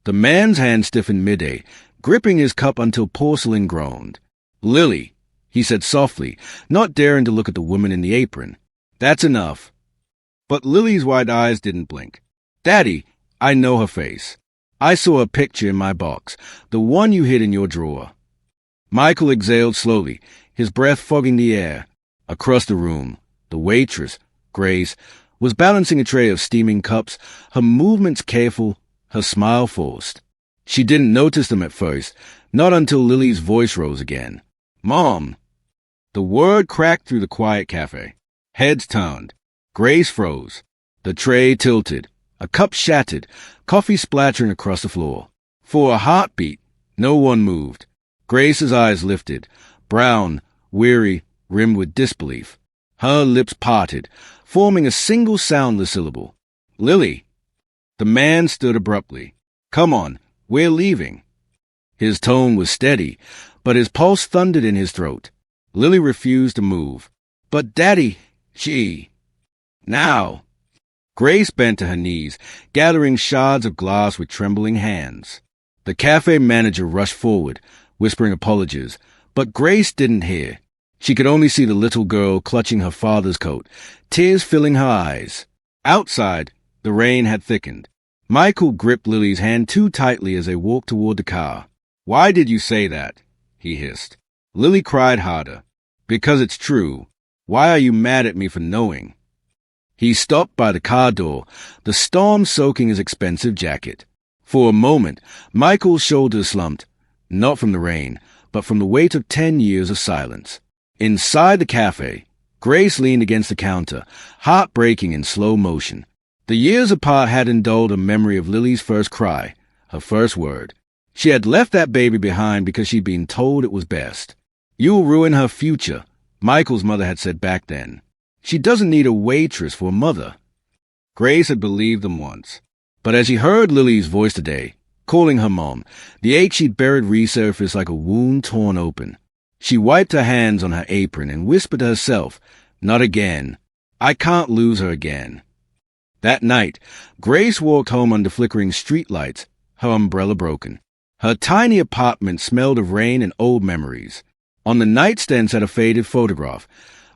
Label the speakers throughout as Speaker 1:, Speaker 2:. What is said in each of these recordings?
Speaker 1: The man's hand stiffened mid-air, gripping his cup until porcelain groaned. "Lily," he said softly, not daring to look at the woman in the apron. "That's enough." But Lily's wide eyes didn't blink. "Daddy, I know her face. I saw a picture in my box, the one you hid in your drawer." Michael exhaled slowly, his breath fogging the air. Across the room, the waitress, Grace, was balancing a tray of steaming cups, her movements careful, her smile forced. She didn't notice them at first, not until Lily's voice rose again. "Mom!" The word cracked through the quiet cafe. Heads turned. Grace froze. The tray tilted. A cup shattered, coffee splattering across the floor. For a heartbeat, no one moved. Grace's eyes lifted, brown, weary, rimmed with disbelief. Her lips parted, forming a single soundless syllable. "Lily!" The man stood abruptly. "Come on, we're leaving." His tone was steady, but his pulse thundered in his throat. Lily refused to move. "But Daddy, she..." "Now!" Grace bent to her knees, gathering shards of glass with trembling hands. The cafe manager rushed forward, whispering apologies, but Grace didn't hear. She could only see the little girl clutching her father's coat, tears filling her eyes. Outside, the rain had thickened. Michael gripped Lily's hand too tightly as they walked toward the car. "Why did you say that?" he hissed. Lily cried harder. "Because it's true. Why are you mad at me for knowing?" He stopped by the car door, the storm soaking his expensive jacket. For a moment, Michael's shoulders slumped, not from the rain, but from the weight of 10 years of silence. Inside the cafe, Grace leaned against the counter, heart breaking in slow motion. The years apart had indulged a memory of Lily's first cry, her first word. She had left that baby behind because she'd been told it was best. "You'll ruin her future," Michael's mother had said back then. "She doesn't need a waitress for a mother." Grace had believed them once. But as she heard Lily's voice today, calling her mom, the ache she'd buried resurfaced like a wound torn open. She wiped her hands on her apron and whispered to herself, "Not again. I can't lose her again." That night, Grace walked home under flickering streetlights, her umbrella broken. Her tiny apartment smelled of rain and old memories. On the nightstand sat a faded photograph,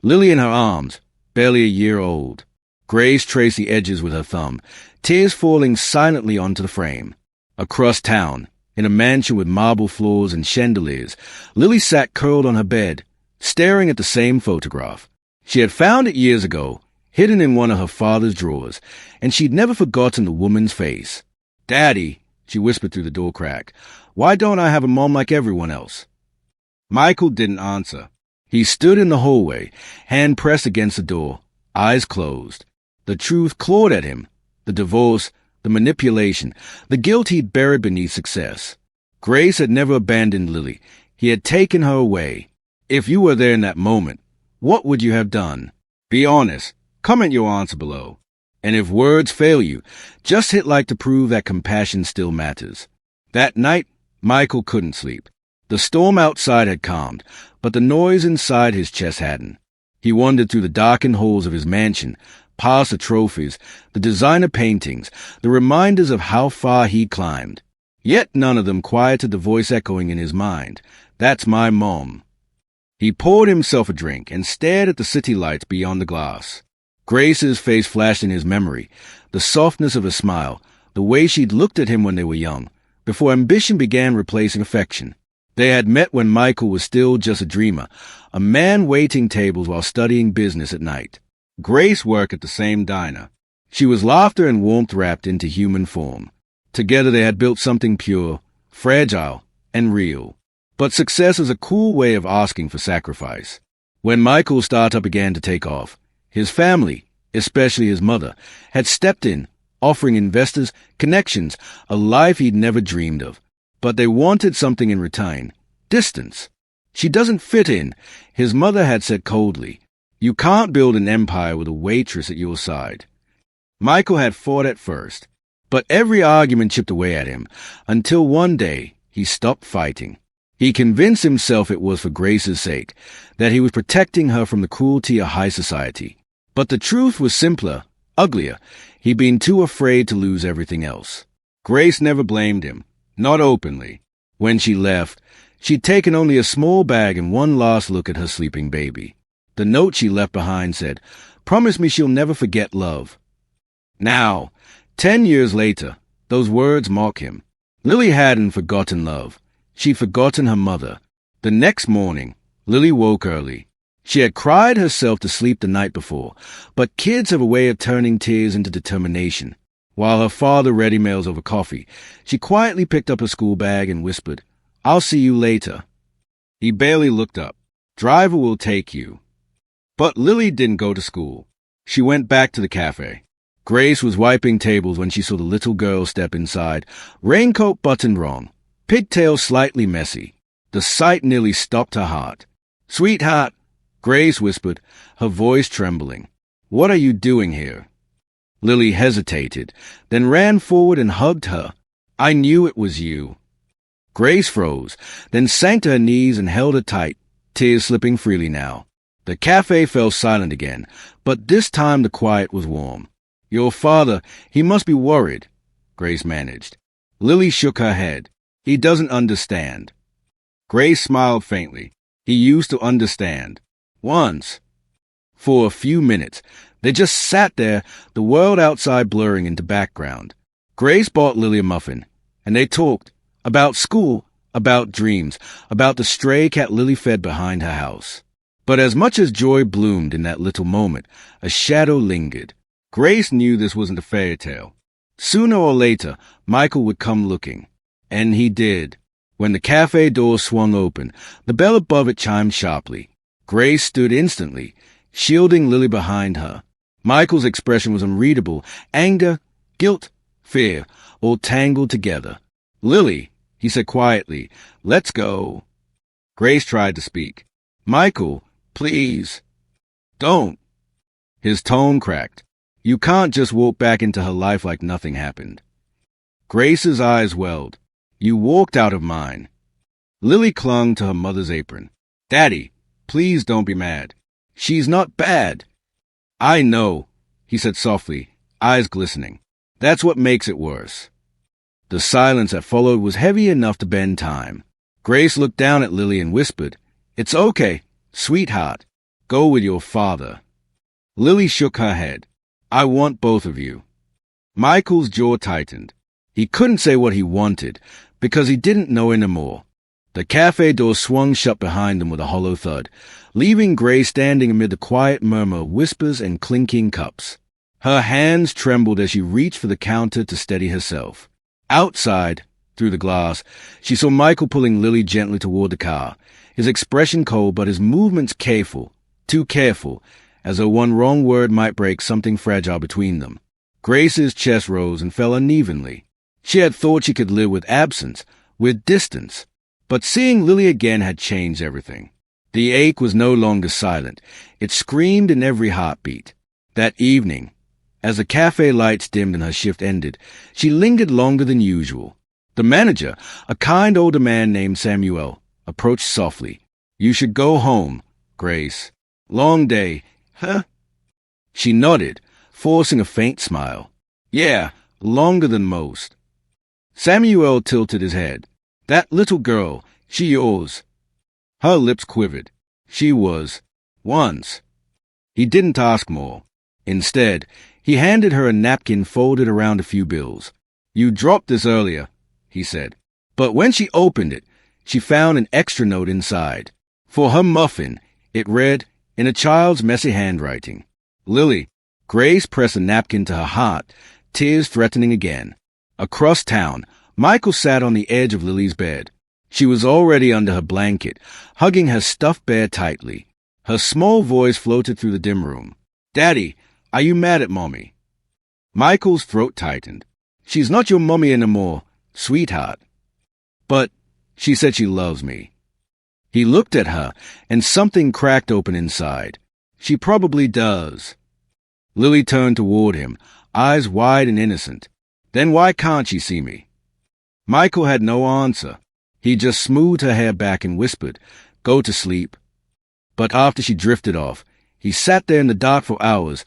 Speaker 1: Lily in her arms, barely a year old. Grace traced the edges with her thumb, tears falling silently onto the frame. Across town, in a mansion with marble floors and chandeliers, Lily sat curled on her bed, staring at the same photograph. She had found it years ago, hidden in one of her father's drawers, and she'd never forgotten the woman's face. "Daddy," she whispered through the door crack, "why don't I have a mom like everyone else?" Michael didn't answer. He stood in the hallway, hand pressed against the door, eyes closed. The truth clawed at him. The divorce, the manipulation, the guilt he'd buried beneath success. Grace had never abandoned Lily. He had taken her away. If you were there in that moment, what would you have done? Be honest. Comment your answer below. And if words fail you, just hit like to prove that compassion still matters. That night, Michael couldn't sleep. The storm outside had calmed, but the noise inside his chest hadn't. He wandered through the darkened halls of his mansion, past the trophies, the designer paintings, the reminders of how far he'd climbed. Yet none of them quieted the voice echoing in his mind. "That's my mom." He poured himself a drink and stared at the city lights beyond the glass. Grace's face flashed in his memory, the softness of her smile, the way she'd looked at him when they were young, before ambition began replacing affection. They had met when Michael was still just a dreamer, a man waiting tables while studying business at night. Grace worked at the same diner. She was laughter and warmth wrapped into human form. Together they had built something pure, fragile, and real. But success is a cool way of asking for sacrifice. When Michael's startup began to take off, his family, especially his mother, had stepped in, offering investors, connections, a life he'd never dreamed of. But they wanted something in return. Distance. "She doesn't fit in," his mother had said coldly. "You can't build an empire with a waitress at your side." Michael had fought at first, but every argument chipped away at him, until one day he stopped fighting. He convinced himself it was for Grace's sake, that he was protecting her from the cruelty of high society. But the truth was simpler, uglier. He'd been too afraid to lose everything else. Grace never blamed him, not openly. When she left, she'd taken only a small bag and one last look at her sleeping baby. The note she left behind said, "Promise me she'll never forget love." Now, 10 years later, those words mock him. Lily hadn't forgotten love. She'd forgotten her mother. The next morning, Lily woke early. She had cried herself to sleep the night before, but kids have a way of turning tears into determination. While her father read emails over coffee, she quietly picked up her school bag and whispered, "I'll see you later." He barely looked up. "Driver will take you." But Lily didn't go to school. She went back to the cafe. Grace was wiping tables when she saw the little girl step inside, raincoat buttoned wrong, pigtails slightly messy. The sight nearly stopped her heart. "Sweetheart," Grace whispered, her voice trembling. "What are you doing here?" Lily hesitated, then ran forward and hugged her. "I knew it was you." Grace froze, then sank to her knees and held her tight, tears slipping freely now. The cafe fell silent again, but this time the quiet was warm. "Your father, he must be worried," Grace managed. Lily shook her head. "He doesn't understand." Grace smiled faintly. "He used to understand. Once." For a few minutes, they just sat there, the world outside blurring into background. Grace bought Lily a muffin, and they talked about school, about dreams, about the stray cat Lily fed behind her house. But as much as joy bloomed in that little moment, a shadow lingered. Grace knew this wasn't a fairy tale. Sooner or later, Michael would come looking. And he did. When the cafe door swung open, the bell above it chimed sharply. Grace stood instantly, shielding Lily behind her. Michael's expression was unreadable. Anger, guilt, fear, all tangled together. "Lily," he said quietly, "let's go." Grace tried to speak. "Michael, please." "Don't." His tone cracked. "You can't just walk back into her life like nothing happened." Grace's eyes welled. "You walked out of mine." Lily clung to her mother's apron. "Daddy, please don't be mad. She's not bad." "I know," he said softly, eyes glistening. "That's what makes it worse." The silence that followed was heavy enough to bend time. Grace looked down at Lily and whispered, "It's okay, sweetheart. Go with your father." Lily shook her head. "I want both of you." Michael's jaw tightened. He couldn't say what he wanted, because he didn't know anymore. The cafe door swung shut behind them with a hollow thud, leaving Grace standing amid the quiet murmur of whispers and clinking cups. Her hands trembled as she reached for the counter to steady herself. Outside, through the glass, she saw Michael pulling Lily gently toward the car, his expression cold but his movements careful, too careful, as though one wrong word might break something fragile between them. Grace's chest rose and fell unevenly. She had thought she could live with absence, with distance. But seeing Lily again had changed everything. The ache was no longer silent. It screamed in every heartbeat. That evening, as the cafe lights dimmed and her shift ended, she lingered longer than usual. The manager, a kind older man named Samuel, approached softly. "You should go home, Grace. Long day, huh?" She nodded, forcing a faint smile. "Yeah, longer than most." Samuel tilted his head. "That little girl, she yours?" Her lips quivered. "She was. Once." He didn't ask more. Instead, he handed her a napkin folded around a few bills. "You dropped this earlier," he said. But when she opened it, she found an extra note inside. For her muffin, it read, in a child's messy handwriting, "Lily." Grace pressed a napkin to her heart, tears threatening again. Across town, Michael sat on the edge of Lily's bed. She was already under her blanket, hugging her stuffed bear tightly. Her small voice floated through the dim room. "Daddy, are you mad at Mommy?" Michael's throat tightened. "She's not your mommy anymore, sweetheart." "But she said she loves me." He looked at her, and something cracked open inside. "She probably does." Lily turned toward him, eyes wide and innocent. "Then why can't she see me?" Michael had no answer. He just smoothed her hair back and whispered, "Go to sleep." But after she drifted off, he sat there in the dark for hours,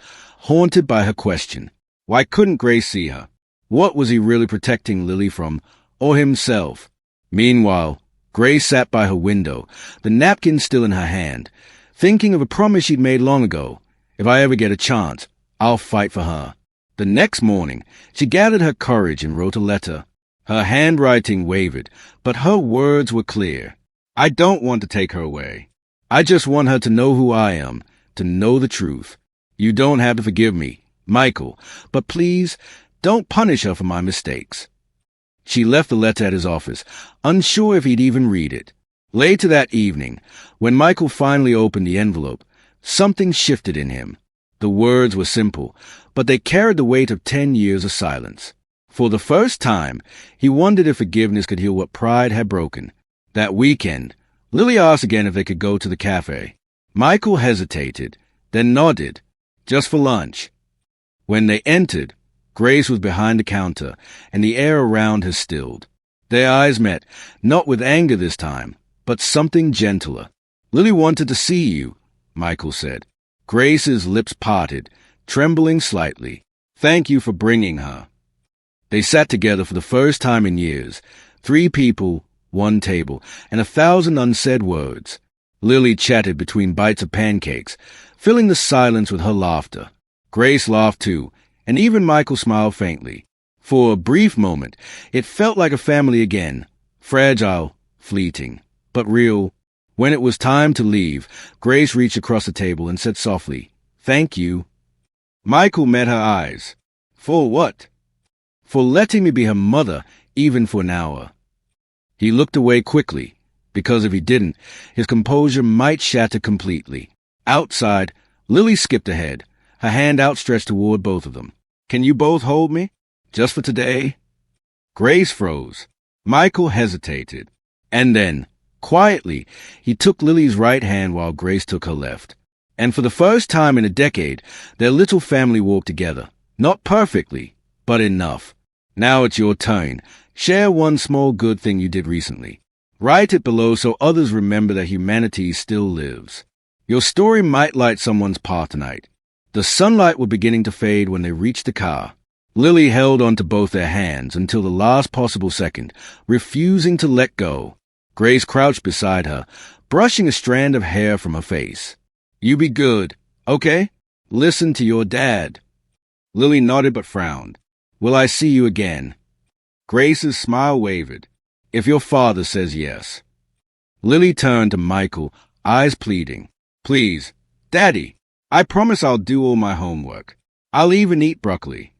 Speaker 1: haunted by her question. Why couldn't Grace see her? What was he really protecting Lily from, or himself? Meanwhile, Grace sat by her window, the napkin still in her hand, thinking of a promise she'd made long ago. If I ever get a chance, I'll fight for her. The next morning, she gathered her courage and wrote a letter. Her handwriting wavered, but her words were clear. I don't want to take her away. I just want her to know who I am, to know the truth. You don't have to forgive me, Michael, but please, don't punish her for my mistakes. She left the letter at his office, unsure if he'd even read it. Later that evening, when Michael finally opened the envelope, something shifted in him. The words were simple, but they carried the weight of 10 years of silence. For the first time, he wondered if forgiveness could heal what pride had broken. That weekend, Lily asked again if they could go to the cafe. Michael hesitated, then nodded, just for lunch. When they entered, Grace was behind the counter, and the air around her stilled. Their eyes met, not with anger this time, but something gentler. Lily wanted to see you, Michael said. Grace's lips parted, trembling slightly. Thank you for bringing her. They sat together for the first time in years, 3 people, 1 table, and 1,000 unsaid words. Lily chatted between bites of pancakes, filling the silence with her laughter. Grace laughed too, and even Michael smiled faintly. For a brief moment, it felt like a family again, fragile, fleeting, but real. When it was time to leave, Grace reached across the table and said softly, "Thank you." Michael met her eyes. For what? For letting me be her mother, even for an hour. He looked away quickly, because if he didn't, his composure might shatter completely. Outside, Lily skipped ahead, her hand outstretched toward both of them. "Can you both hold me? Just for today?" Grace froze. Michael hesitated. And then, quietly, he took Lily's right hand while Grace took her left. And for the first time in a decade, their little family walked together. Not perfectly, but enough. Now it's your turn. Share one small good thing you did recently. Write it below so others remember that humanity still lives. Your story might light someone's path tonight. The sunlight was beginning to fade when they reached the car. Lily held onto both their hands until the last possible second, refusing to let go. Grace crouched beside her, brushing a strand of hair from her face. "You be good, okay? Listen to your dad." Lily nodded but frowned. "Will I see you again?" Grace's smile wavered. "If your father says yes." Lily turned to Michael, eyes pleading. "Please, Daddy, I promise I'll do all my homework. I'll even eat broccoli."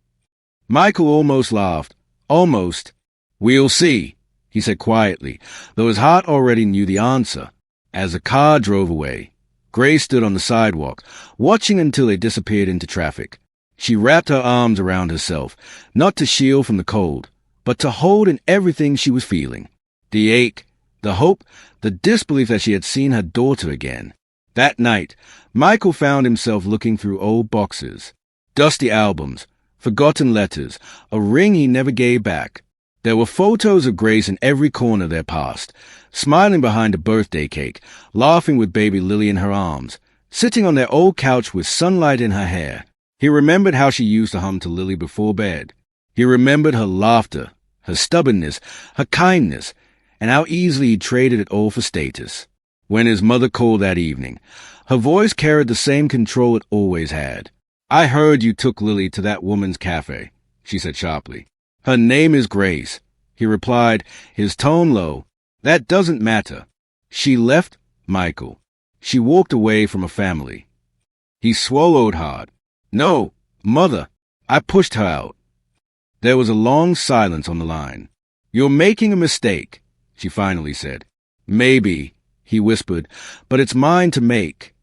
Speaker 1: Michael almost laughed. Almost. "We'll see," he said quietly, though his heart already knew the answer. As the car drove away, Grace stood on the sidewalk, watching until they disappeared into traffic. She wrapped her arms around herself, not to shield from the cold, but to hold in everything she was feeling. The ache, the hope, the disbelief that she had seen her daughter again. That night, Michael found himself looking through old boxes, dusty albums, forgotten letters, a ring he never gave back. There were photos of Grace in every corner of their past, smiling behind a birthday cake, laughing with baby Lily in her arms, sitting on their old couch with sunlight in her hair. He remembered how she used to hum to Lily before bed. He remembered her laughter, her stubbornness, her kindness, and how easily he traded it all for status. When his mother called that evening, her voice carried the same control it always had. "I heard you took Lily to that woman's cafe," she said sharply. "Her name is Grace," he replied, his tone low. "That doesn't matter. She left Michael. She walked away from a family." He swallowed hard. "No, Mother, I pushed her out." There was a long silence on the line. "You're making a mistake," she finally said. "Maybe," he whispered, "but it's mine to make."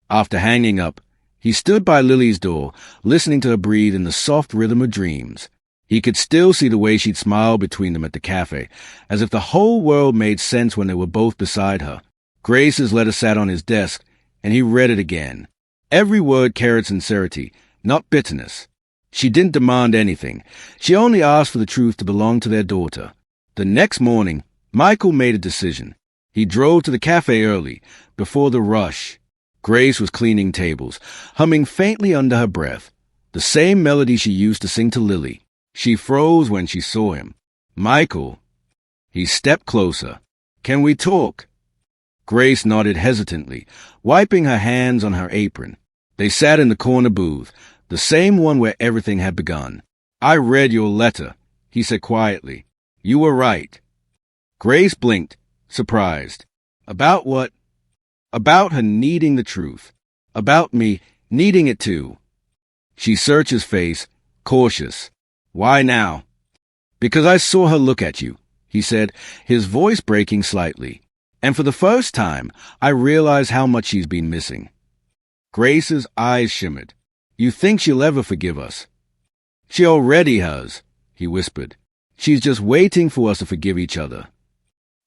Speaker 1: After hanging up, he stood by Lily's door, listening to her breathe in the soft rhythm of dreams. He could still see the way she'd smile between them at the cafe, as if the whole world made sense when they were both beside her. Grace's letter sat on his desk, and he read it again. Every word carried sincerity, not bitterness. She didn't demand anything. She only asked for the truth to belong to their daughter. The next morning, Michael made a decision. He drove to the cafe early, before the rush. Grace was cleaning tables, humming faintly under her breath, the same melody she used to sing to Lily. She froze when she saw him. Michael. He stepped closer. Can we talk? Grace nodded hesitantly, wiping her hands on her apron. They sat in the corner booth, the same one where everything had begun. I read your letter, he said quietly. You were right. Grace blinked, surprised. About what? About her needing the truth. About me needing it too. She searched his face, cautious. Why now? Because I saw her look at you, he said, his voice breaking slightly. And for the first time, I realized how much she's been missing. Grace's eyes shimmered. You think she'll ever forgive us? She already has, he whispered. She's just waiting for us to forgive each other.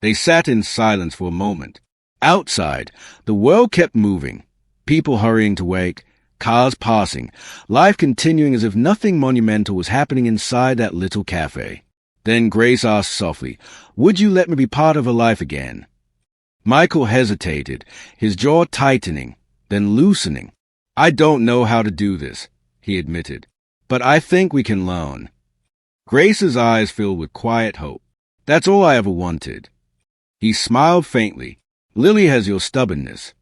Speaker 1: They sat in silence for a moment. Outside, the world kept moving. People hurrying to wake, cars passing, life continuing as if nothing monumental was happening inside that little cafe. Then Grace asked softly, would you let me be part of her life again? Michael hesitated, his jaw tightening, then loosening. I don't know how to do this, he admitted, but I think we can learn. Grace's eyes filled with quiet hope. That's all I ever wanted. He smiled faintly. Lily has your stubbornness.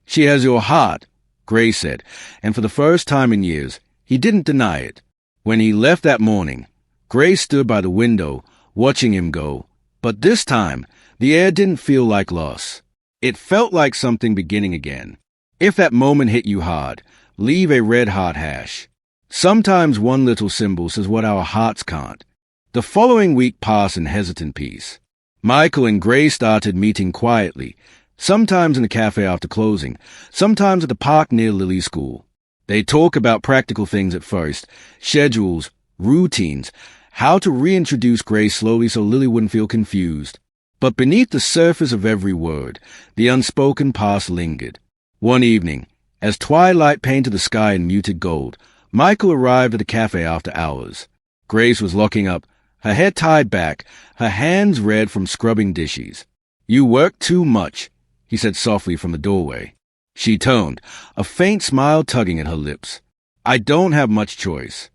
Speaker 1: She has your heart, Grace said, and for the first time in years, he didn't deny it. When he left that morning, Grace stood by the window, watching him go, but this time, the air didn't feel like loss. It felt like something beginning again. If that moment hit you hard, leave a red heart hash. Sometimes one little symbol says what our hearts can't. The following week passed in hesitant peace. Michael and Grace started meeting quietly, sometimes in the cafe after closing, sometimes at the park near Lily's school. They talk about practical things at first, schedules, routines, how to reintroduce Grace slowly so Lily wouldn't feel confused. But beneath the surface of every word, the unspoken past lingered. One evening, as twilight painted the sky in muted gold, Michael arrived at the cafe after hours. Grace was locking up, her hair tied back, her hands red from scrubbing dishes. You work too much, he said softly from the doorway. She toned, a faint smile tugging at her lips. I don't have much choice.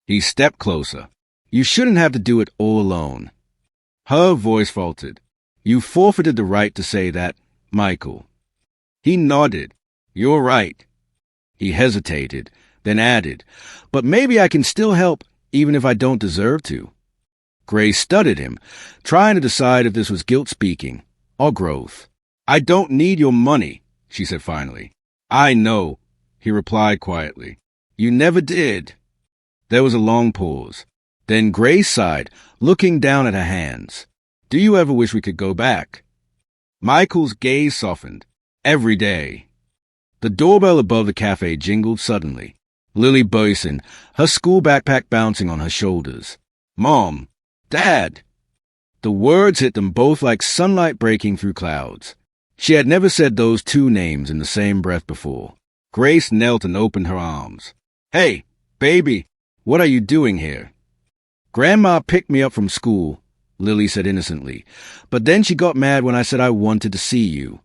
Speaker 1: He stepped closer. You shouldn't have to do it all alone. Her voice faltered. You forfeited the right to say that, Michael. He nodded. You're right. He hesitated, then added, but maybe I can still help, even if I don't deserve to. Grace studied him, trying to decide if this was guilt speaking or growth. I don't need your money, she said finally. I know, he replied quietly. You never did. There was a long pause. Then Grace sighed, looking down at her hands. Do you ever wish we could go back? Michael's gaze softened. Every day. The doorbell above the cafe jingled suddenly. Lily Boyson, her school backpack bouncing on her shoulders. Mom! Dad! The words hit them both like sunlight breaking through clouds. She had never said those two names in the same breath before. Grace knelt and opened her arms. Hey, baby, what are you doing here? Grandma picked me up from school, Lily said innocently, but then she got mad when I said I wanted to see you.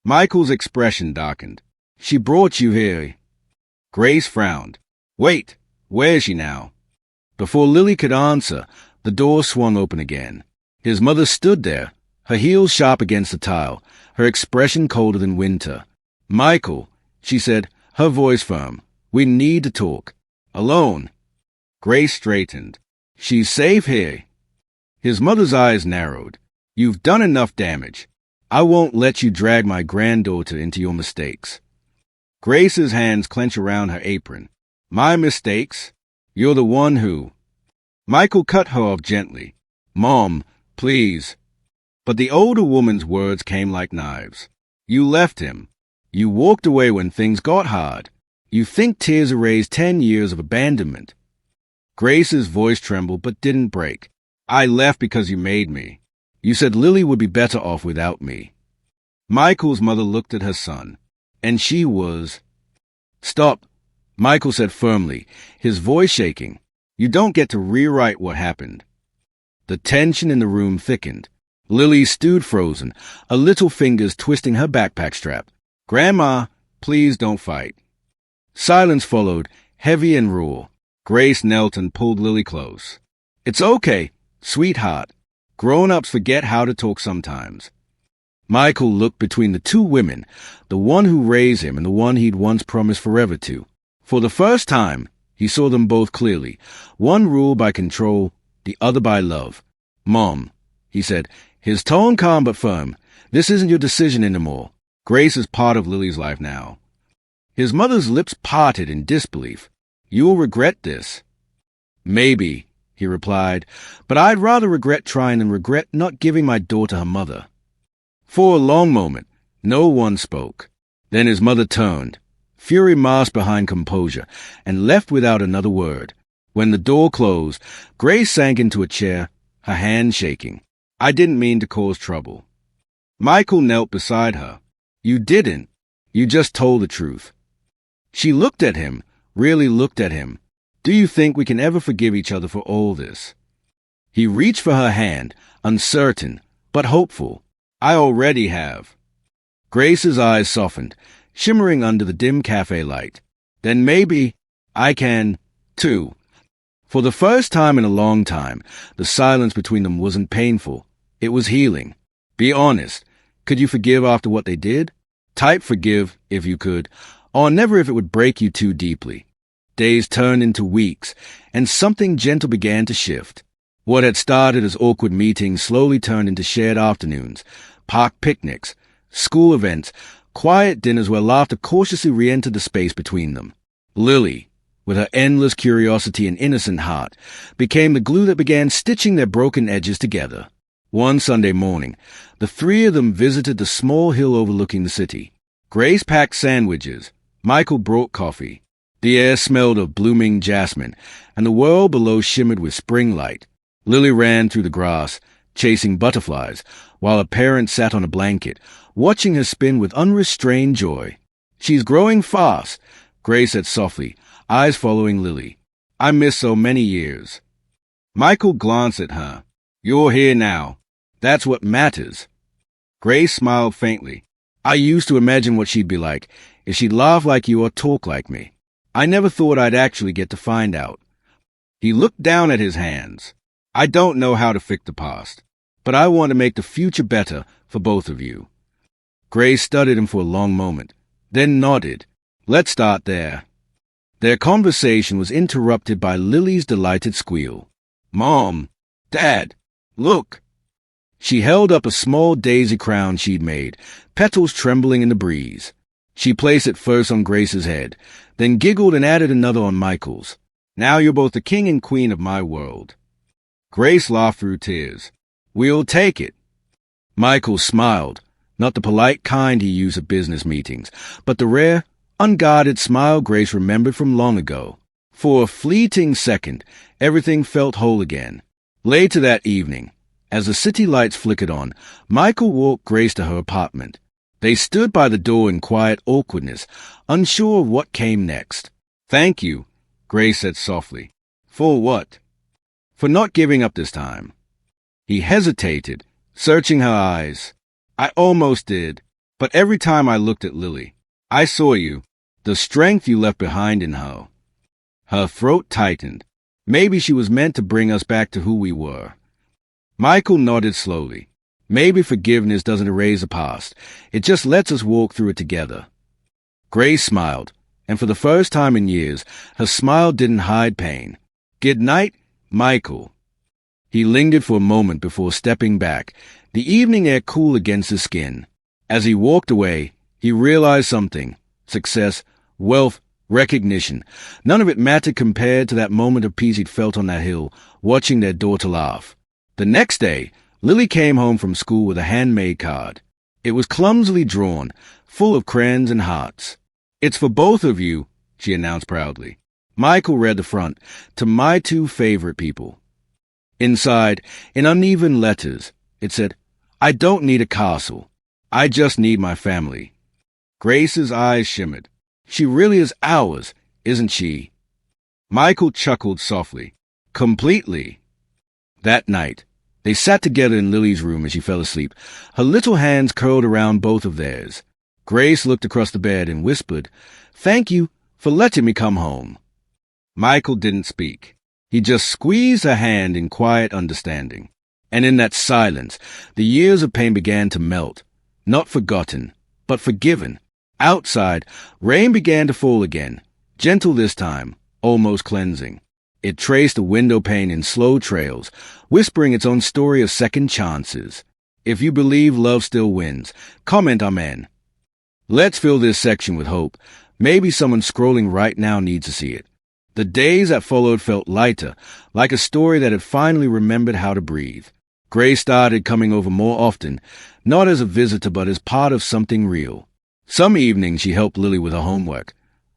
Speaker 1: Michael's expression darkened. She brought you here. Grace frowned. Wait, where is she now? Before Lily could answer, the door swung open again. His mother stood there, her heels sharp against the tile, her expression colder than winter. Michael, she said, her voice firm, we need to talk. Alone. Grace straightened. She's safe here. His mother's eyes narrowed. You've done enough damage. I won't let you drag my granddaughter into your mistakes. Grace's hands clenched around her apron. My mistakes? You're the one who... Michael cut her off gently. Mom, please. But the older woman's words came like knives. You left him. You walked away when things got hard. You think tears erased 10 years of abandonment. Grace's voice trembled but didn't break. I left because you made me. You said Lily would be better off without me. Michael's mother looked at her son, and she was... Stop, Michael said firmly, his voice shaking. You don't get to rewrite what happened. The tension in the room thickened. Lily stood frozen, her little fingers twisting her backpack strap. Grandma, please don't fight. Silence followed, heavy and raw. Grace knelt and pulled Lily close. It's okay, sweetheart. Grown-ups forget how to talk sometimes. Michael looked between the two women, the one who raised him and the one he'd once promised forever to. For the first time, he saw them both clearly, one ruled by control, the other by love. Mom, he said, his tone calm but firm, this isn't your decision anymore. Grace is part of Lily's life now. His mother's lips parted in disbelief. You will regret this. Maybe, he replied, but I'd rather regret trying than regret not giving my daughter her mother. For a long moment, no one spoke. Then his mother turned, fury masked behind composure, and left without another word. When the door closed, Grace sank into a chair, her hand shaking. I didn't mean to cause trouble. Michael knelt beside her. You didn't. You just told the truth. She looked at him, really looked at him. Do you think we can ever forgive each other for all this? He reached for her hand, uncertain, but hopeful. I already have. Grace's eyes softened, shimmering under the dim cafe light. Then maybe I can, too. For the first time in a long time, the silence between them wasn't painful. It was healing. Be honest. Could you forgive after what they did? Type forgive, if you could, or never if it would break you too deeply. Days turned into weeks, and something gentle began to shift. What had started as awkward meetings slowly turned into shared afternoons, park picnics, school events, quiet dinners where laughter cautiously re-entered the space between them. Lily, with her endless curiosity and innocent heart, became the glue that began stitching their broken edges together. One Sunday morning, the three of them visited the small hill overlooking the city. Grace packed sandwiches. Michael brought coffee. The air smelled of blooming jasmine, and the world below shimmered with spring light. Lily ran through the grass, chasing butterflies, while her parents sat on a blanket, watching her spin with unrestrained joy. She's growing fast, Grace said softly, eyes following Lily. I miss so many years. Michael glanced at her. You're here now. That's what matters. Grace smiled faintly. I used to imagine what she'd be like, if she'd laugh like you or talk like me. I never thought I'd actually get to find out. He looked down at his hands. I don't know how to fix the past, but I want to make the future better for both of you. Grace studied him for a long moment, then nodded. Let's start there. Their conversation was interrupted by Lily's delighted squeal. Mom! Dad! Look! She held up a small daisy crown she'd made, petals trembling in the breeze. She placed it first on Grace's head, then giggled and added another on Michael's. Now you're both the king and queen of my world. Grace laughed through tears. We'll take it. Michael smiled, not the polite kind he used at business meetings, but the rare, unguarded smile Grace remembered from long ago. For a fleeting second, everything felt whole again. Later that evening, as the city lights flickered on, Michael walked Grace to her apartment. They stood by the door in quiet awkwardness, unsure of what came next. Thank you, Grace said softly. For what? For not giving up this time. He hesitated, searching her eyes. I almost did, but every time I looked at Lily, I saw you, the strength you left behind in her. Her throat tightened. Maybe she was meant to bring us back to who we were. Michael nodded slowly. Maybe forgiveness doesn't erase the past. It just lets us walk through it together. Grace smiled, and for the first time in years, her smile didn't hide pain. Good night, Michael. He lingered for a moment before stepping back, the evening air cool against his skin. As he walked away, he realized something. Success, wealth, recognition. None of it mattered compared to that moment of peace he'd felt on that hill, watching their daughter laugh. The next day, Lily came home from school with a handmade card. It was clumsily drawn, full of crayons and hearts. It's for both of you, she announced proudly. Michael read the front, to my two favorite people. Inside, in uneven letters, it said, I don't need a castle. I just need my family. Grace's eyes shimmered. She really is ours, isn't she? Michael chuckled softly. Completely. That night, they sat together in Lily's room as she fell asleep, her little hands curled around both of theirs. Grace looked across the bed and whispered, Thank you for letting me come home. Michael didn't speak. He just squeezed her hand in quiet understanding. And in that silence, the years of pain began to melt, not forgotten, but forgiven. Outside, rain began to fall again, gentle this time, almost cleansing. It traced the window pane in slow trails, whispering its own story of second chances. If you believe love still wins, comment Amen. Let's fill this section with hope. Maybe someone scrolling right now needs to see it. The days that followed felt lighter, like a story that had finally remembered how to breathe. Grace started coming over more often, not as a visitor but as part of something real. Some evenings she helped Lily with her homework.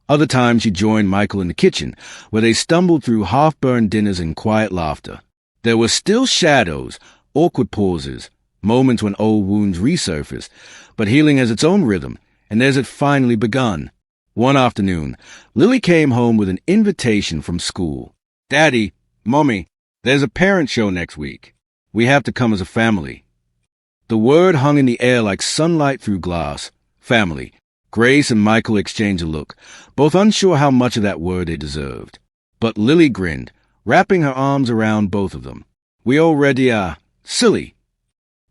Speaker 1: Other times she joined Michael in the kitchen, where they stumbled through half-burned dinners and quiet laughter. There were still shadows, awkward pauses, moments when old wounds resurfaced, but healing has its own rhythm, and as it finally begun. One afternoon, Lily came home with an invitation from school. "Daddy, Mommy, there's a parent show next week. We have to come as a family." The word hung in the air like sunlight through glass. Family. Grace and Michael exchanged a look, both unsure how much of that word they deserved. But Lily grinned, wrapping her arms around both of them. "We already are silly."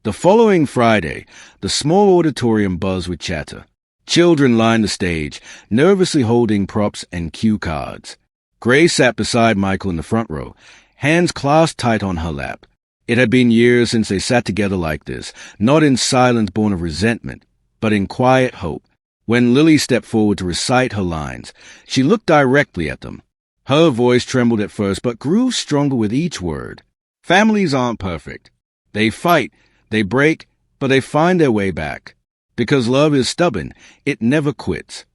Speaker 1: The following Friday, the small auditorium buzzed with chatter. Children lined the stage, nervously holding props and cue cards. Grace sat beside Michael in the front row, hands clasped tight on her lap. It had been years since they sat together like this, not in silence born of resentment, but in quiet hope. When Lily stepped forward to recite her lines, she looked directly at them. Her voice trembled at first, but grew stronger with each word. Families aren't perfect. They fight, they break, but they find their way back. Because love is stubborn, it never quits.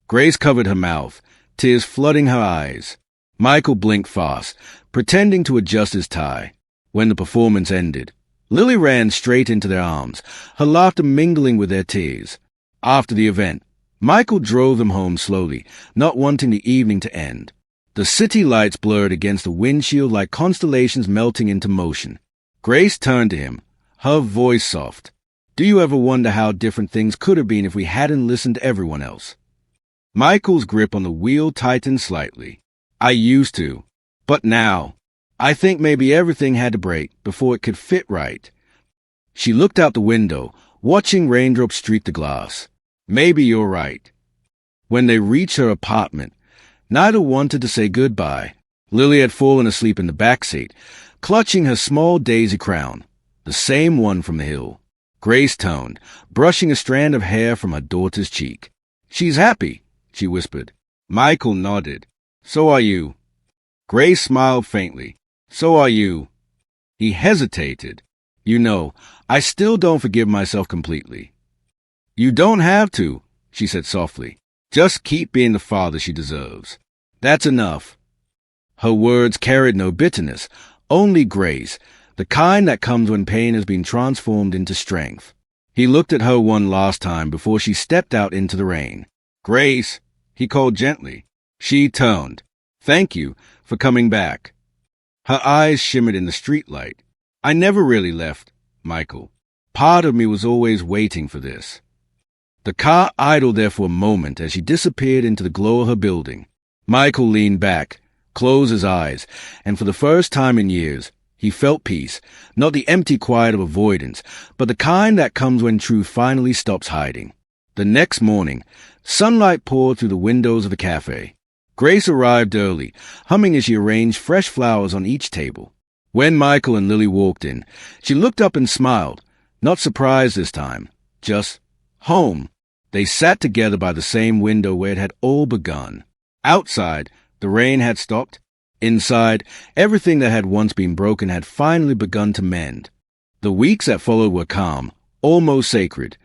Speaker 1: Grace covered her mouth, tears flooding her eyes. Michael blinked fast, pretending to adjust his tie. When the performance ended, Lily ran straight into their arms, her laughter mingling with their tears. After the event, Michael drove them home slowly, not wanting the evening to end. The city lights blurred against the windshield like constellations melting into motion. Grace turned to him, her voice soft. "Do you ever wonder how different things could have been if we hadn't listened to everyone else?" Michael's grip on the wheel tightened slightly. "I used to. But now, I think maybe everything had to break before it could fit right." She looked out the window, watching raindrops streak the glass. "Maybe you're right." When they reached her apartment, neither wanted to say goodbye. Lily had fallen asleep in the back seat, clutching her small daisy crown, the same one from the hill. Grace toned, brushing a strand of hair from her daughter's cheek. "She's happy," she whispered. Michael nodded. "So are you." Grace smiled faintly. "So are you." He hesitated. "You know, I still don't forgive myself completely." "You don't have to," she said softly. "Just keep being the father she deserves. That's enough." Her words carried no bitterness, only grace, the kind that comes when pain has been transformed into strength. He looked at her one last time before she stepped out into the rain. "Grace," he called gently. She turned. "Thank you for coming back." Her eyes shimmered in the streetlight. "I never really left, Michael. Part of me was always waiting for this." The car idled there for a moment as she disappeared into the glow of her building. Michael leaned back, closed his eyes, and for the first time in years, he felt peace, not the empty quiet of avoidance, but the kind that comes when truth finally stops hiding. The next morning, sunlight poured through the windows of the cafe. Grace arrived early, humming as she arranged fresh flowers on each table. When Michael and Lily walked in, she looked up and smiled, not surprised this time, just home. They sat together by the same window where it had all begun. Outside, the rain had stopped. Inside, everything that had once been broken had finally begun to mend. The weeks that followed were calm, almost sacred,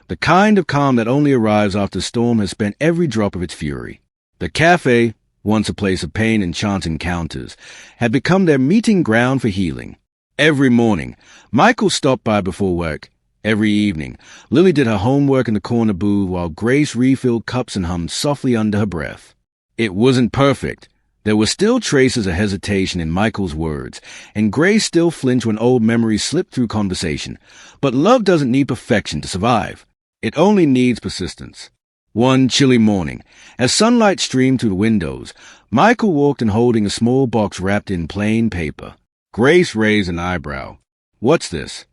Speaker 1: the kind of calm that only arrives after a storm has spent every drop of its fury. The cafe, once a place of pain and chance encounters, had become their meeting ground for healing. Every morning, Michael stopped by before work. Every evening, Lily did her homework in the corner booth while Grace refilled cups and hummed softly under her breath. It wasn't perfect. There were still traces of hesitation in Michael's words, and Grace still flinched when old memories slipped through conversation. But love doesn't need perfection to survive. It only needs persistence. One chilly morning, as sunlight streamed through the windows, Michael walked in holding a small box wrapped in plain paper. Grace raised an eyebrow. "What's this?"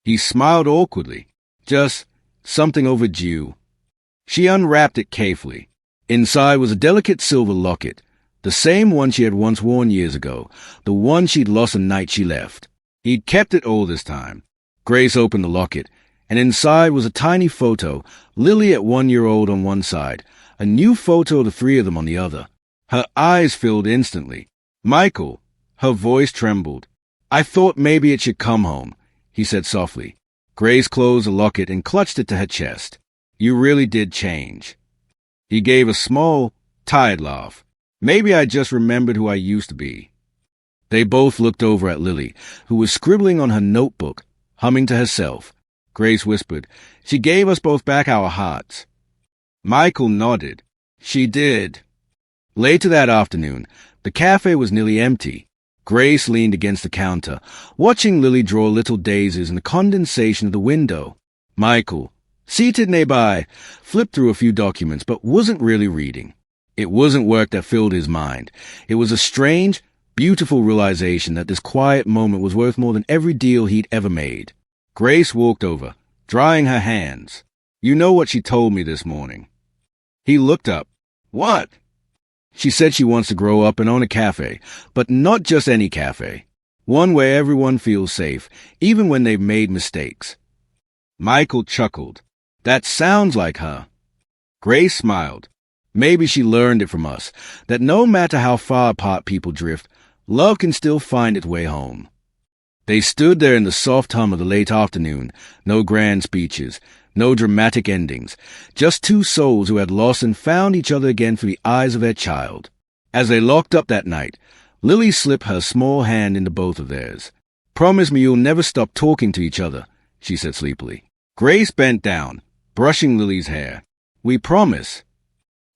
Speaker 1: He smiled awkwardly. "Just something overdue." She unwrapped it carefully. Inside was a delicate silver locket, the same one she had once worn years ago, the one she'd lost the night she left. He'd kept it all this time. Grace opened the locket, and inside was a tiny photo, Lily at 1 year old on one side, a new photo of the three of them on the other. Her eyes filled instantly. "Michael," her voice trembled. "I thought maybe it should come home," he said softly. Grace closed the locket and clutched it to her chest. "You really did change." He gave a small, tired laugh. "Maybe I just remembered who I used to be." They both looked over at Lily, who was scribbling on her notebook, humming to herself. Grace whispered, "She gave us both back our hearts." Michael nodded. "She did." Later that afternoon, the cafe was nearly empty. Grace leaned against the counter, watching Lily draw little daisies in the condensation of the window. Michael, seated nearby, flipped through a few documents but wasn't really reading. It wasn't work that filled his mind. It was a strange, beautiful realization that this quiet moment was worth more than every deal he'd ever made. Grace walked over, drying her hands. "You know what she told me this morning." He looked up. "What?" "She said she wants to grow up and own a cafe, but not just any cafe. One where everyone feels safe, even when they've made mistakes." Michael chuckled. "That sounds like her." Grace smiled. "Maybe she learned it from us, that no matter how far apart people drift, love can still find its way home." They stood there in the soft hum of the late afternoon, no grand speeches, no dramatic endings, just two souls who had lost and found each other again through the eyes of their child. As they locked up that night, Lily slipped her small hand into both of theirs. "Promise me you'll never stop talking to each other," she said sleepily. Grace bent down, brushing Lily's hair. "We promise."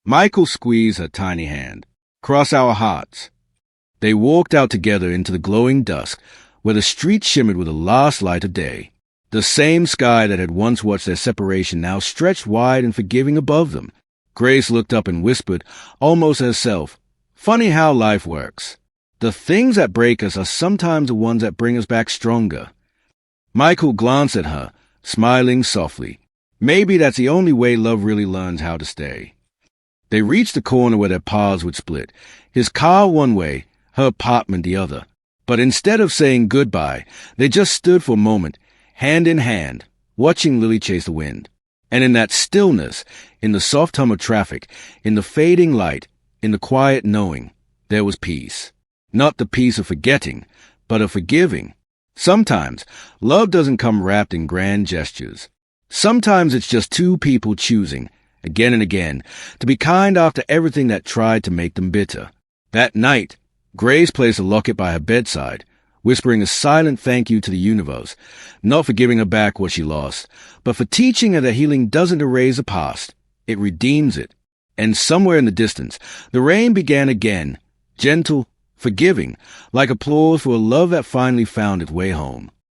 Speaker 1: Michael squeezed her tiny hand. "Cross our hearts." They walked out together into the glowing dusk, where the street shimmered with the last light of day. The same sky that had once watched their separation now stretched wide and forgiving above them. Grace looked up and whispered, almost herself, "Funny how life works. The things that break us are sometimes the ones that bring us back stronger." Michael glanced at her, smiling softly. Maybe that's the only way love really learns how to stay. They reached the corner where their paths would split, his car one way, her apartment the other. But instead of saying goodbye, they just stood for a moment, hand in hand, watching Lily chase the wind. And in that stillness, in the soft hum of traffic, in the fading light, in the quiet knowing, there was peace. Not the peace of forgetting, but of forgiving. Sometimes, love doesn't come wrapped in grand gestures. Sometimes it's just two people choosing, again and again, to be kind after everything that tried to make them bitter. That night, Grace placed a locket by her bedside, whispering a silent thank you to the universe, not for giving her back what she lost, but for teaching her that healing doesn't erase the past, it redeems it. And somewhere in the distance, the rain began again, gentle, forgiving, like applause for a love that finally found its way home.